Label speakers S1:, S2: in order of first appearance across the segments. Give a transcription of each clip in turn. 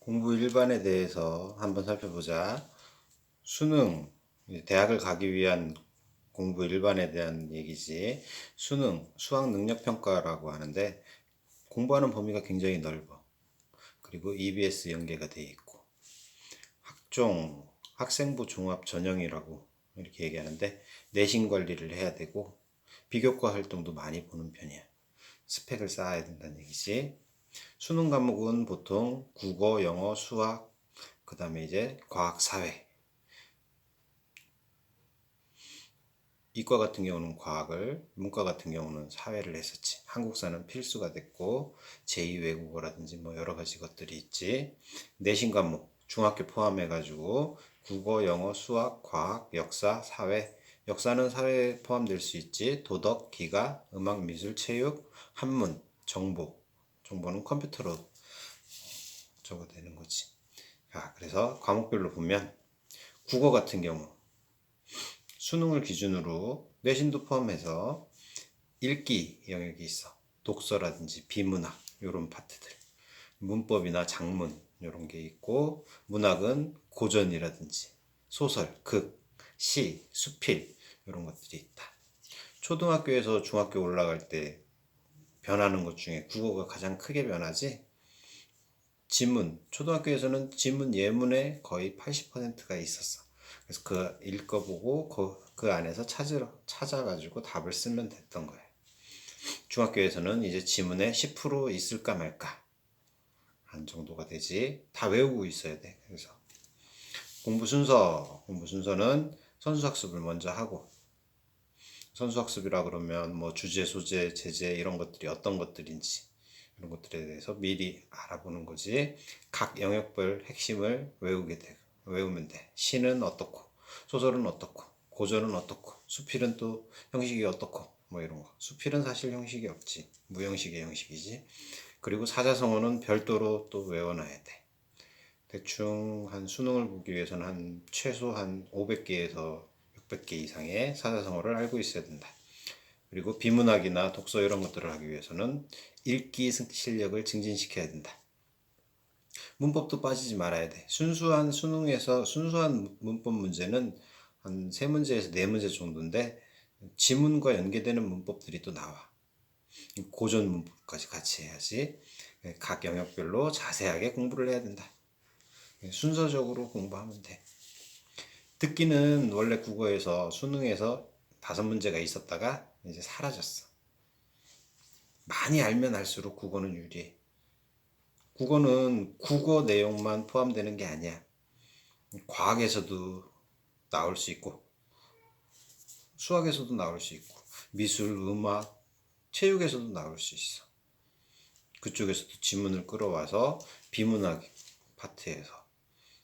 S1: 공부 일반에 대해서 한번 살펴보자. 수능, 대학을 가기 위한 공부 일반에 대한 얘기지. 수능, 수학 능력 평가라고 하는데 공부하는 범위가 굉장히 넓어. 그리고 EBS 연계가 돼 있고 학종, 학생부 종합 전형이라고 이렇게 얘기하는데 내신 관리를 해야 되고 비교과 활동도 많이 보는 편이야. 스펙을 쌓아야 된다는 얘기지. 수능 과목은 보통 국어, 영어, 수학, 그 다음에 이제 과학, 사회. 이과 같은 경우는 과학을, 문과 같은 경우는 사회를 했었지. 한국사는 필수가 됐고, 제2 외국어라든지 뭐 여러 가지 것들이 있지. 내신 과목, 중학교 포함해가지고 국어, 영어, 수학, 과학, 역사, 사회. 역사는 사회에 포함될 수 있지. 도덕, 기가, 음악, 미술, 체육, 한문, 정보. 정보는 컴퓨터로 적어되는 거지. 자, 그래서 과목별로 보면 국어 같은 경우 수능을 기준으로 내신도 포함해서 읽기 영역이 있어. 독서라든지 비문학 이런 파트들. 문법이나 작문 이런 게 있고 문학은 고전이라든지 소설, 극, 시, 수필 이런 것들이 있다. 초등학교에서 중학교 올라갈 때 변하는 것 중에 국어가 가장 크게 변하지. 지문, 초등학교에서는 지문 예문에 거의 80%가 있었어. 그래서 그 읽어보고 그 안에서 찾아가지고 답을 쓰면 됐던 거예요. 중학교에서는 이제 지문에 10% 있을까 말까 한 정도가 되지. 다 외우고 있어야 돼. 그래서 공부 순서는 선수학습을 먼저 하고, 선수학습이라 그러면 뭐 주제, 소재, 제재 이런 것들이 어떤 것들인지 이런 것들에 대해서 미리 알아보는 거지. 각 영역별 핵심을 외우면 돼. 시는 어떻고, 소설은 어떻고, 고전은 어떻고, 수필은 또 형식이 어떻고, 뭐 이런 거. 수필은 사실 형식이 없지. 무형식의 형식이지. 그리고 사자성어는 별도로 또 외워놔야 돼. 대충 한 수능을 보기 위해서는 한 최소 한 500개에서 600개 이상의 사자성어를 알고 있어야 된다. 그리고 비문학이나 독서 이런 것들을 하기 위해서는 읽기 실력을 증진시켜야 된다. 문법도 빠지지 말아야 돼. 순수한 수능에서 순수한 문법 문제는 한 3문제에서 4문제 정도인데 지문과 연계되는 문법들이 또 나와. 고전 문법까지 같이 해야지. 각 영역별로 자세하게 공부를 해야 된다. 순서적으로 공부하면 돼. 듣기는 원래 국어에서 수능에서 5문제가 있었다가 이제 사라졌어. 많이 알면 알수록 국어는 유리해. 국어는 국어 내용만 포함되는 게 아니야. 과학에서도 나올 수 있고, 수학에서도 나올 수 있고, 미술, 음악, 체육에서도 나올 수 있어. 그쪽에서도 지문을 끌어와서 비문학 파트에서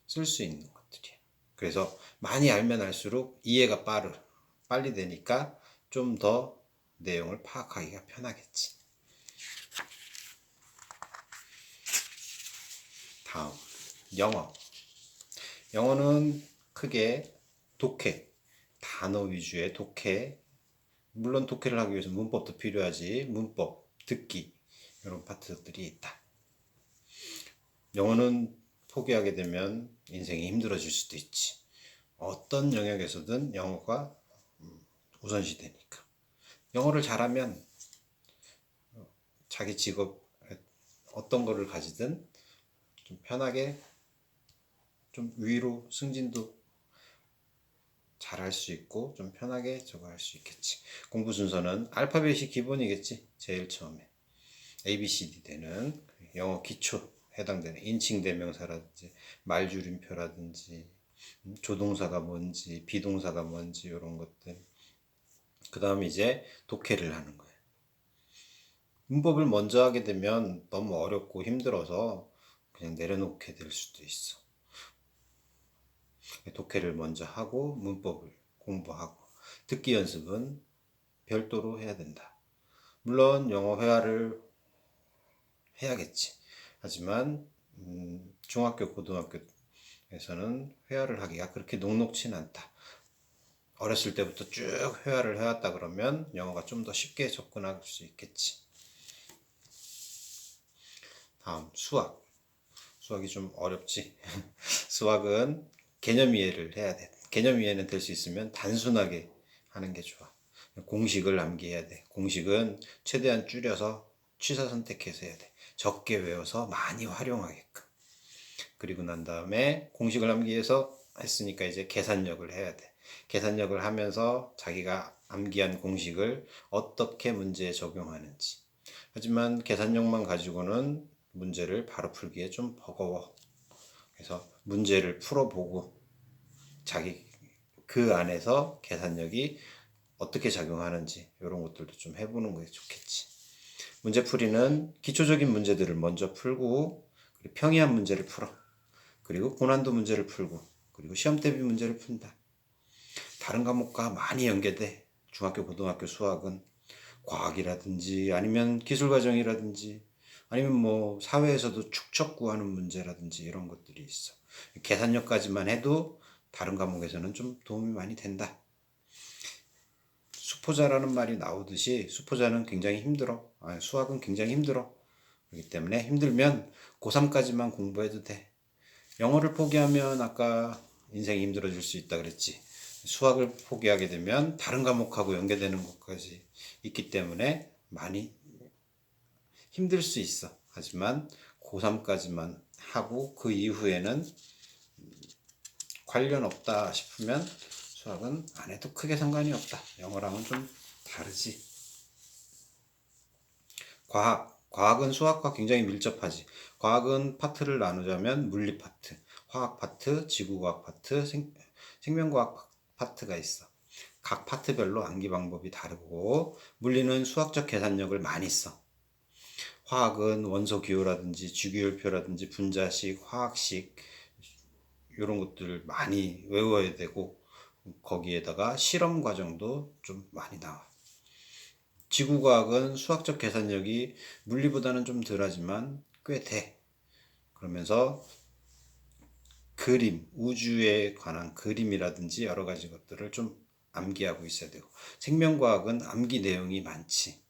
S1: 쓸 수 있는 것들이야. 그래서 많이 알면 알수록 이해가 빨리 되니까 좀 더 내용을 파악하기가 편하겠지. 다음, 영어. 영어는 크게 독해, 단어 위주의 독해. 물론 독해를 하기 위해서 문법도 필요하지. 문법, 듣기 이런 파트들이 있다. 영어는 포기하게 되면 인생이 힘들어질 수도 있지. 어떤 영역에서든 영어가 우선시 되니까. 영어를 잘하면 자기 직업 어떤 거를 가지든 좀 편하게 좀 위로 승진도 잘할 수 있고 좀 편하게 저거 할 수 있겠지. 공부 순서는 알파벳이 기본이겠지. 제일 처음에 ABCD 되는 영어 기초 해당되는 인칭 대명사라든지 말줄임표라든지 조동사가 뭔지 비동사가 뭔지 이런 것들. 그 다음에 이제 독해를 하는 거예요. 문법을 먼저 하게 되면 너무 어렵고 힘들어서 그냥 내려놓게 될 수도 있어. 독해를 먼저 하고 문법을 공부하고 듣기 연습은 별도로 해야 된다. 물론 영어 회화를 해야겠지. 하지만 중학교, 고등학교에서는 회화를 하기가 그렇게 녹록치는 않다. 어렸을 때부터 쭉 회화를 해왔다 그러면 영어가 좀 더 쉽게 접근할 수 있겠지. 다음 수학. 수학이 좀 어렵지. 수학은 개념 이해를 해야 돼. 개념 이해는 될 수 있으면 단순하게 하는 게 좋아. 공식을 암기해야 돼. 공식은 최대한 줄여서 취사 선택해서 해야 돼. 적게 외워서 많이 활용하게끔. 그리고 난 다음에 공식을 암기해서 했으니까 이제 계산력을 해야 돼. 계산력을 하면서 자기가 암기한 공식을 어떻게 문제에 적용하는지. 하지만 계산력만 가지고는 문제를 바로 풀기에 좀 버거워. 그래서 문제를 풀어보고 자기 그 안에서 계산력이 어떻게 작용하는지 이런 것들도 좀 해보는 게 좋겠지. 문제풀이는 기초적인 문제들을 먼저 풀고 그리고 평이한 문제를 풀어. 그리고 고난도 문제를 풀고 그리고 시험 대비 문제를 푼다. 다른 과목과 많이 연계돼. 중학교, 고등학교 수학은 과학이라든지 아니면 기술과정이라든지 아니면 뭐 사회에서도 축적 구하는 문제라든지 이런 것들이 있어. 계산력까지만 해도 다른 과목에서는 좀 도움이 많이 된다. 수포자라는 말이 나오듯이 수포자는 굉장히 힘들어. 수학은 굉장히 힘들어. 그렇기 때문에 힘들면 고3까지만 공부해도 돼. 영어를 포기하면 아까 인생이 힘들어질 수 있다 그랬지. 수학을 포기하게 되면 다른 과목하고 연계되는 것까지 있기 때문에 많이 힘들 수 있어. 하지만 고3까지만 하고 그 이후에는 관련 없다 싶으면 수학은 안 해도 크게 상관이 없다. 영어랑은 좀 다르지. 과학은 수학과 굉장히 밀접하지. 과학은 파트를 나누자면 물리 파트, 화학 파트, 지구과학 파트, 생명과학 파트가 있어. 각 파트별로 암기 방법이 다르고 물리는 수학적 계산력을 많이 써. 화학은 원소 기호라든지 주기율표라든지 분자식, 화학식 이런 것들을 많이 외워야 되고 거기에다가 실험 과정도 좀 많이 나와. 지구과학은 수학적 계산력이 물리보다는 좀 덜하지만 꽤 돼. 그러면서 그림, 우주에 관한 그림이라든지 여러 가지 것들을 좀 암기하고 있어야 되고 생명과학은 암기 내용이 많지.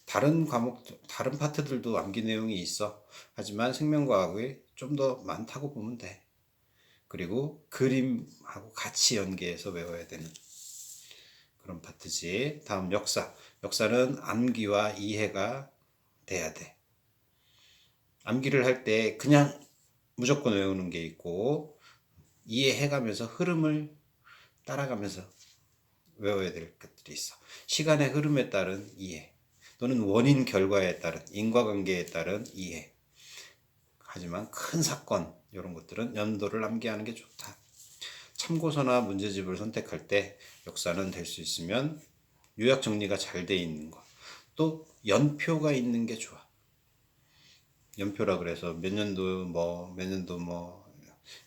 S1: 다른 다른 파트들도 암기 내용이 있어. 하지만 생명과학이 좀 더 많다고 보면 돼. 그리고 그림하고 같이 연계해서 외워야 되는 그런 파트지. 다음 역사. 역사는 암기와 이해가 돼야 돼. 암기를 할 때 그냥 무조건 외우는 게 있고 이해해가면서 흐름을 따라가면서 외워야 될 것들이 있어. 시간의 흐름에 따른 이해 또는 원인 결과에 따른 인과관계에 따른 이해. 하지만 큰 사건 이런 것들은 연도를 암기하는 게 좋다. 참고서나 문제집을 선택할 때 역사는 될 수 있으면 요약 정리가 잘 돼 있는 거. 또 연표가 있는 게 좋아. 연표라 그래서 몇 년도 뭐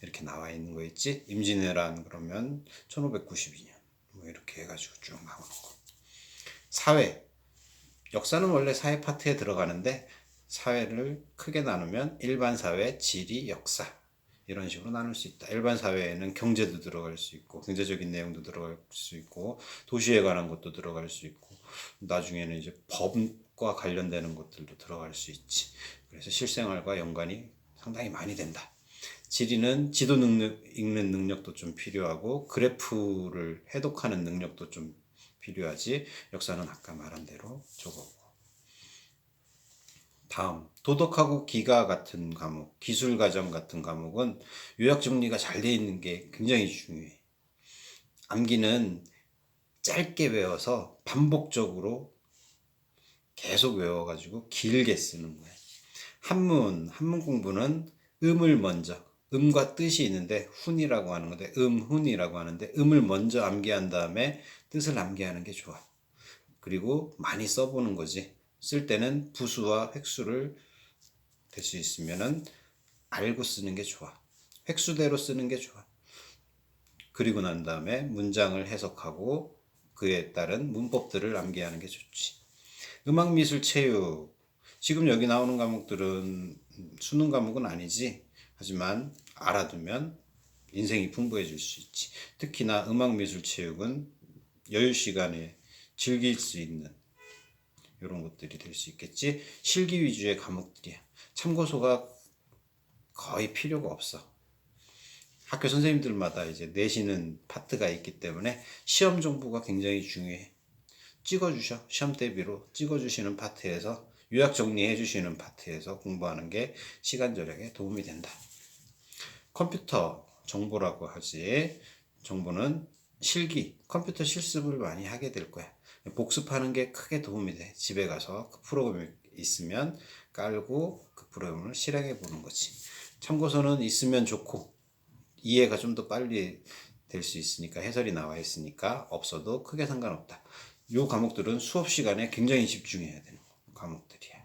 S1: 이렇게 나와 있는 거 있지? 임진왜란 그러면 1592년 뭐 이렇게 해가지고 쭉 나오는 거. 사회. 역사는 원래 사회 파트에 들어가는데 사회를 크게 나누면 일반 사회, 지리, 역사 이런 식으로 나눌 수 있다. 일반 사회에는 경제도 들어갈 수 있고 경제적인 내용도 들어갈 수 있고 도시에 관한 것도 들어갈 수 있고 나중에는 이제 법과 관련되는 것들도 들어갈 수 있지. 그래서 실생활과 연관이 상당히 많이 된다. 지리는 지도 능력, 읽는 능력도 좀 필요하고 그래프를 해독하는 능력도 좀 필요하지. 역사는 아까 말한 대로 저거고. 다음 도덕하고 기가 같은 과목, 기술과정 같은 과목은 요약 정리가 잘 돼 있는 게 굉장히 중요해. 암기는 짧게 외워서 반복적으로 계속 외워가지고 길게 쓰는 거야. 한문 공부는 음을 먼저, 음과 뜻이 있는데 훈이라고 하는 건데 훈이라고 하는데 음을 먼저 암기한 다음에 뜻을 암기하는 게 좋아. 그리고 많이 써보는 거지. 쓸 때는 부수와 획수를 될 수 있으면은 알고 쓰는 게 좋아. 획수대로 쓰는 게 좋아. 그리고 난 다음에 문장을 해석하고 그에 따른 문법들을 암기하는 게 좋지. 음악, 미술, 체육. 지금 여기 나오는 과목들은 수능 과목은 아니지. 하지만 알아두면 인생이 풍부해질 수 있지. 특히나 음악, 미술, 체육은 여유 시간에 즐길 수 있는 이런 것들이 될 수 있겠지. 실기 위주의 과목들이야. 참고서가 거의 필요가 없어. 학교 선생님들마다 이제 내시는 파트가 있기 때문에 시험 정보가 굉장히 중요해. 찍어주셔. 시험 대비로 찍어주시는 파트에서, 요약 정리해 주시는 파트에서 공부하는 게 시간 절약에 도움이 된다. 컴퓨터 정보라고 하지. 정보는 실기, 컴퓨터 실습을 많이 하게 될 거야. 복습하는 게 크게 도움이 돼. 집에 가서 그 프로그램이 있으면 깔고 그 프로그램을 실행해 보는 거지. 참고서는 있으면 좋고, 이해가 좀 더 빨리 될 수 있으니까, 해설이 나와 있으니까 없어도 크게 상관없다. 요 과목들은 수업 시간에 굉장히 집중해야 되는 과목들이야.